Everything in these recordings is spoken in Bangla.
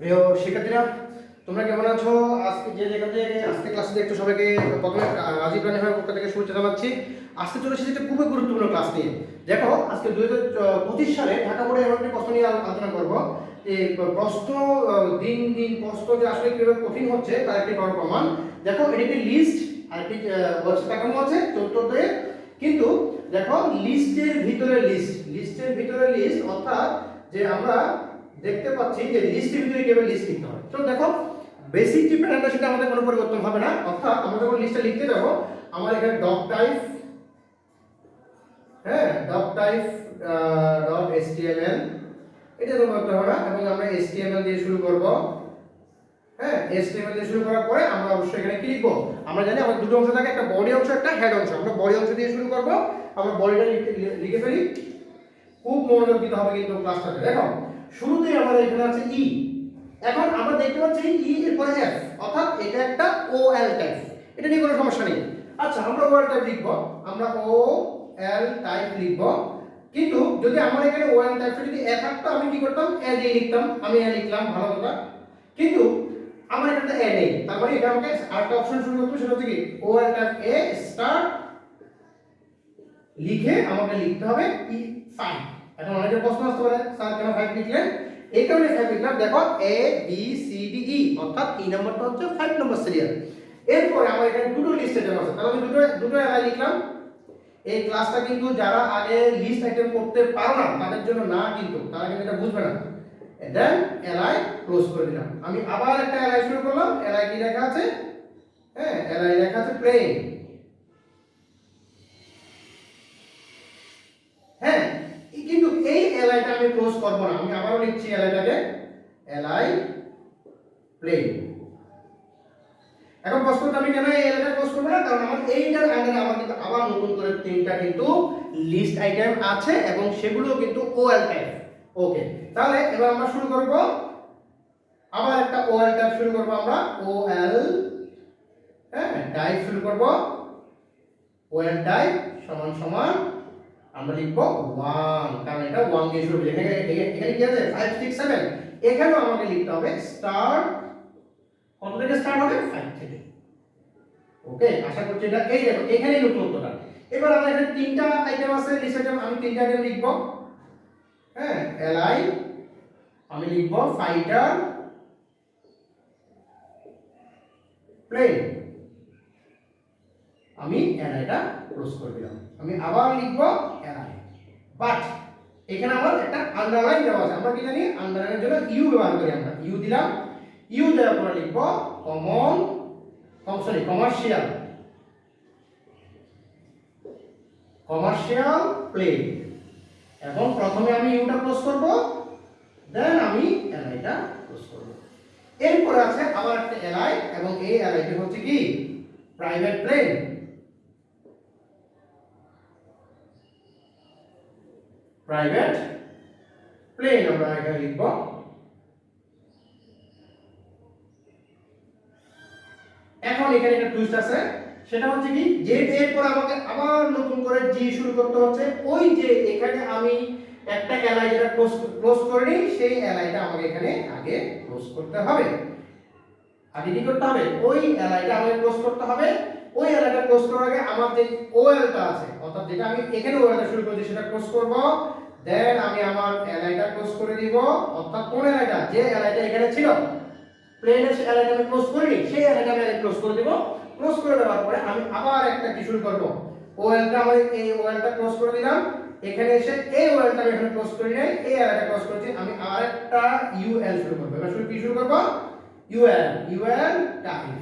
প্রিয় শিক্ষার্থীরা, তোমরা কেমন আছো? আজকে যে যেখান থেকে আজকে ক্লাসে দেখছো সবাইকে প্রথমে রাজীব রানী ভাইয়ের পক্ষ থেকে শুভেচ্ছা জানাচ্ছি। আজকে চলে এসেছি একটা খুবই গুরুত্বপূর্ণ ক্লাস নিয়ে। দেখো, আজকে 2025 সালে ঢাকা বোর্ডে এমন একটি প্রশ্ন নিয়ে আলোচনা করবো। এই প্রশ্ন দিন দিন প্রশ্ন যে আসলে কিভাবে কঠিন হচ্ছে তার একটি বড় প্রমাণ। দেখো, এটি একটি লিস্ট আর একটি ওয়েবসাইট কাঠামো আছে 14 কিন্তু দেখো লিস্টের ভিতরে লিস্ট অর্থাৎ যে আমরা দেখতে পাচ্ছি যে লিস্টের ভিতরে কিভাবে লিস্ট লিখতে হয়। তো দেখো, বেসিক যে প্যাটার্নটা সেটা আমাদের কোনো পরিবর্তন হবে না। অর্থাৎ আমরা যখন লিস্টটা লিখতে যাব, আমার এখানে ডক টাইপ, হ্যাঁ, ডক টাইপ ডট এচটিএমএল এটা তো করতে হবে না, এবং আমরা এচটিএমএল দিয়ে শুরু করব। হ্যাঁ, এচটিএমএল দিয়ে শুরু করার পরে আমরা অবশ্যই এখানে কি লিখব? আমরা জানি আমাদের দুটো অংশ থাকে, একটা বডি অংশ, একটা হেড অংশ। আমরা বডি অংশ দিয়ে শুরু করব। আমরা বডিটা লিখে ফেলি। খুব মনোযোগ দিতে হবে কিন্তু ক্লাসটাতে। দেখো, শুরুতেই আমাদের এখানে আছে ই। এখন আমরা দেখতে পাচ্ছি ই এর পরে এফ, অর্থাৎ এটা একটা ও এল টাইপ। এটা নিয়ে কোনো সমস্যা নেই। আচ্ছা, আমরা ও এল টাইপ লিখব, আমরা ও এল টাইপ লিখব। কিন্তু যদি আমার এখানে ও এল টাইপটা যদি এ থাকতো, আমি কি করতাম? এ দিয়ে লিখতাম। আমি এ লিখলাম, ভালো কথা। কিন্তু আমার এখানে এ নেই, তার মানে এটা আমাকে আরেকটা অপশন শুরু করতে হবে, সেটা হচ্ছে কি ও এল টাইপ এ স্টার্ট লিখে আমাকে লিখতে হবে ই 5। এখন অনেকের প্রশ্ন আসতে পারে, স্যার কেন 5 লিখলেন? এই কারণে 5 লিখলাম। দেখো, A B C D E, অর্থাৎ এই নাম্বারটা হচ্ছে 5 নম্বর সিরিয়াল। এরপরে আমার এখানে দুটো লিস্ট আইটেম আছে, তাহলে আমি দুটো এলাই লিখলাম। এই ক্লাসটা কিন্তু যারা আগে লিস্ট আইটেম করতে পারো না তাদের জন্য না, কিন্তু তারা কিন্তু এটা বুঝবে না। দেন এলাই ক্লোজ করে দিলাম। আমি আবার একটা এলাই শুরু করলাম। এলাই কি লেখা আছে? হ্যাঁ, এলাই লেখা আছে প্লেন। হ্যাঁ, কিন্তু এই এলআইটা আমি ক্লোজ করব না। আমি আবারও লিখছি এলআইটাকে এলআই প্লেন। এখন প্রশ্নটা আমি কেন এই এলআইটা ক্লোজ করব না? কারণ আমার এইটার আন্ডারে আমার কিন্তু আবার নতুন করে তিনটা কিন্তু লিস্ট আইটেম আছে, এবং সেগুলো কিন্তু ওএল টাইপ। ওকে, তাহলে এবার আমরা শুরু করব। আবার একটা ওএল টাইপ শুরু করব আমরা। ওএল, হ্যাঁ, টাইপ শুরু করব। ওএল টাইপ সমান সমান আমরা লিখব 1, কারণ এটা 1 দিয়ে শুরু হবে। এখানে কি আছে? 5 6 7। এখানেও আমাকে লিখতে হবে স্টার্ট। কত থেকে স্টার্ট হবে? 5 থেকে। ওকে, আশা করছি এটা এই দেখো এখানেই নতুনত্বটা। এবার আমরা এখানে তিনটা আইটেম আছে, লিস্ট আইটেম। আমি তিনটা আইটেম লিখব। হ্যাঁ, এলআই আমি লিখব ফাইটার প্লেন। আমি এলআইটা ক্লোজ করে দিলাম। আমি আবার লিখব এলআই, বাট এখানে আমার একটা আন্ডারলাইন দেওয়া আছে। আমরা কি জানি? আন্ডারলাইনের জন্য ইউ ব্যবহার করি। আমরা ইউ দিলাম। ইউ দেওয়ার পরে লিখব কমার্শিয়াল প্লেন। এখন প্রথমে আমি ইউটা ক্লোজ করব, দেন আমি এলআইটা ক্লোজ করব। এরপরে আছে আবার একটা এলআই, এবং এই এলআইটা হচ্ছে কি প্রাইভেট প্লেন। প্রাইভেট প্লেন আমরা এখানে লিখব। এখন এখানে একটা টুইস্ট আছে, সেটা হচ্ছে কি যে এরপর আমাকে আবার নতুন করে জি শুরু করতে হচ্ছে। ওই যে এখানে আমি একটা এলআই যেটা ক্লোজ করিনি, সেই এলআইটা আমাকে এখানে আগে ক্লোজ করতে হবে। আগে কি করতে হবে? ওই এলআইটা আমাকে ক্লোজ করতে হবে। ওই এলআইটা ক্লোজ করার আগে আমার যে ওএলটা আছে, অর্থাৎ যেটা আমি এখানে ওএলটা শুরু করেছি সেটা ক্লোজ করব। দেন আমি আমার এলআইটা ক্লোজ করে দিব। অর্থাৎ কোন এলআইটা? যে এলআইটা এখানে ছিল প্লেনের এলআইটা আমি ক্লোজ করিনি, সেই এলআইটা আমি ক্লোজ করে দিব। ক্লোজ করে দেওয়ার পরে আমি আবার একটা কি শুরু করব? ওএলটা আমি এই ওএলটা ক্লোজ করে দিলাম। এখানে এসে এই ওএলটা আমি এখানে ক্লোজ করি নাই, এই এলআইটা ক্লোজ করেছি। আমি আরেকটা ইউএল শুরু করব। এবার কি শুরু করব? UL type.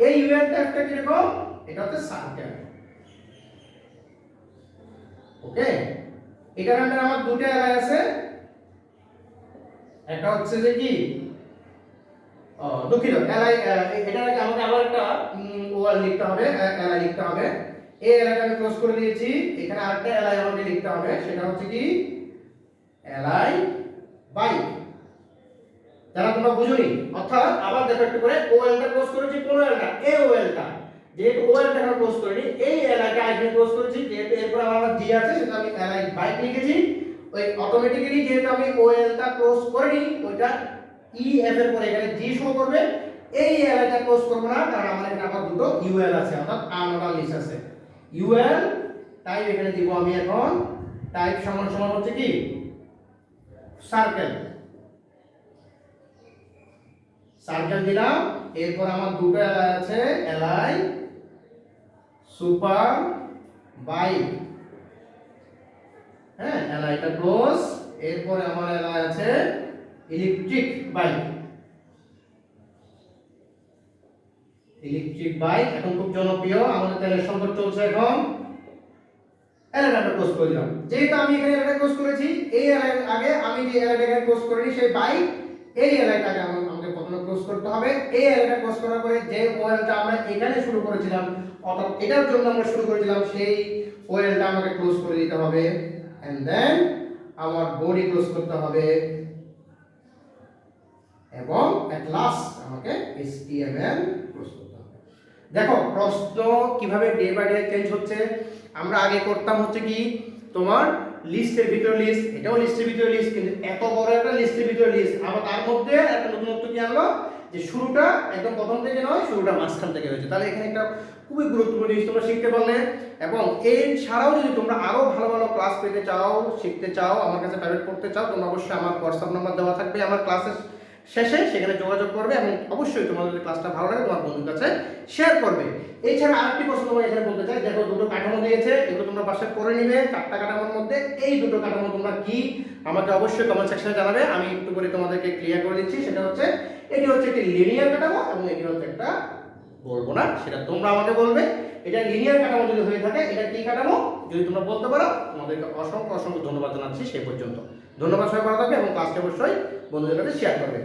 এই ইউএল টাইপটা কি রকম? এটা হচ্ছে সার্কেল। ওকে, এটার আন্ডারে আমার দুটো এলআই আছে। একটা হচ্ছে যে কি দুঃখিত, এলআই এটা আমাকে আবার একটা ওএল লিখতে হবে, এলআই লিখতে হবে। এই এলআইটা আমি ক্লোজ করে দিয়েছি। এখানে আরেকটা এলআই আমাকে লিখতে হবে, সেটা হচ্ছে কি এলআই বাইক। যারা তোমরা বুঝুনি, অর্থাৎ আবার দেখো একটু করে ওএলটা ক্লোজ করেছি। কোন এলটা? এই ওএলটা। যেহেতু ওএলটা এখানে ক্লোজ করিনি, এই এলআইটা এখানে ক্লোজ করেছি। যেহেতু এরপর আমার জি আছে, সেটা আমি এলআই বাইক লিখেছি। ওই অটোমেটিক্যালি যেহেতু আমি ওএলটা ক্লোজ করিনি, ওইটা ই এফ এর পরে এখানে জি শো করবে, এই এলাইটা ক্লোজ করব না, কারণ আমার এখানে আবার দুটো ইউএল আছে, অর্থাৎ আনঅর্ডার লিস্ট আছে। ইউএল টাইপ এখানে দিব আমি এখন, টাইপ সমান সমান হচ্ছে কি সার্কেল, সার্কেল দিলাম। এরপর আমার দুটো এলাই আছে, এলাই সুপার বাইক, হ্যাঁ এলাইটা ক্লোজ। এরপরে আমার এলাই আছে ইলেকট্রিক বাইক, ইলেকট্রিক বাইক এখন খুব জনপ্রিয়, আমাদের তেলের সংকট চলছে এখন, এলাইটা ক্লোজ করে দিলাম। যেহেতু আমি এখানে এলাইটা ক্লোজ করেছি, এই এলাই আগে আমি যে এলাইটা এখানে ক্লোজ করিনি সেই বাইক, এই এলাইটাকে আমাকে প্রথমে ক্লোজ করতে হবে। এই এলাইটা ক্লোজ করার পরে যে ওয়েলটা আমরা এখানে শুরু করেছিলাম, অর্থাৎ এটার জন্য আমরা শুরু করেছিলাম, সেই ওয়েলটা আমাকে ক্লোজ করে দিতে হবে। এন্ড দেন আমার বডি ক্লোজ করতে হবে, এবং এট লাস্ট আমাকে HTML ক্লোজ করতে হবে। দেখো প্রশ্ন কিভাবে ডে বাই ডে চেঞ্জ হচ্ছে। আমরা আগে করতাম হচ্ছে কি তোমার লিস্টের ভিতরে লিস্ট, এটাও লিস্টের ভিতরে লিস্ট, কিন্তু এত বড় একটা লিস্টের ভিতরে লিস্ট, আবার তার মধ্যে একটা নতুনত্ব কি আনলো, যে শুরুটা একদম প্রথম থেকে নয়, শুরুটা মাঝখান থেকে হয়েছে। তাহলে এখানে একটা খুবই গুরুত্বপূর্ণ জিনিস তোমরা শিখতে পারলে। এবং এর ছাড়াও যদি তোমরা আরো ভালো ভালো ক্লাস পেতে চাও, শিখতে চাও, আমার কাছে প্রাইভেট পড়তে চাও, তোমরা অবশ্যই আমার হোয়াটসঅ্যাপ নাম্বার দেওয়া থাকবে আমার ক্লাসের শেষে, সেখানে যোগাযোগ করবে, এবং অবশ্যই তোমাদের যদি ক্লাসটা ভালো লাগে তোমার বন্ধুর কাছে শেয়ার করবে। এছাড়া আরেকটি প্রশ্ন তোমার এখানে বলতে চাই, দেখো দুটো কাঠামো দিয়েছে, এগুলো তোমরা পাশে করে নিবে, চারটা কাঠামোর মধ্যে এই দুটো কাঠামো তোমরা কি আমাকে অবশ্যই কমেন্ট সেকশনে জানাবে, আমি একটু করে তোমাদেরকে ক্লিয়ার করে দিচ্ছি। সেটা হচ্ছে, এটি হচ্ছে একটি লিনিয়ার কাঠামো, এবং এটি হচ্ছে একটা, বলবো না সেটা তোমরা আমাকে বলবে, এটা লিনিয়ার কাঠামো যদি হয়ে থাকে এটা কি কাঠামো, যদি তোমরা বলতে পারো তোমাদেরকে অসংখ্য অসংখ্য ধন্যবাদ জানাচ্ছি। সেই পর্যন্ত ধন্যবাদ, সবাই ভালো থাকবে, এবং ক্লাসটি অবশ্যই বন্ধুদের কাছে শেয়ার করবে।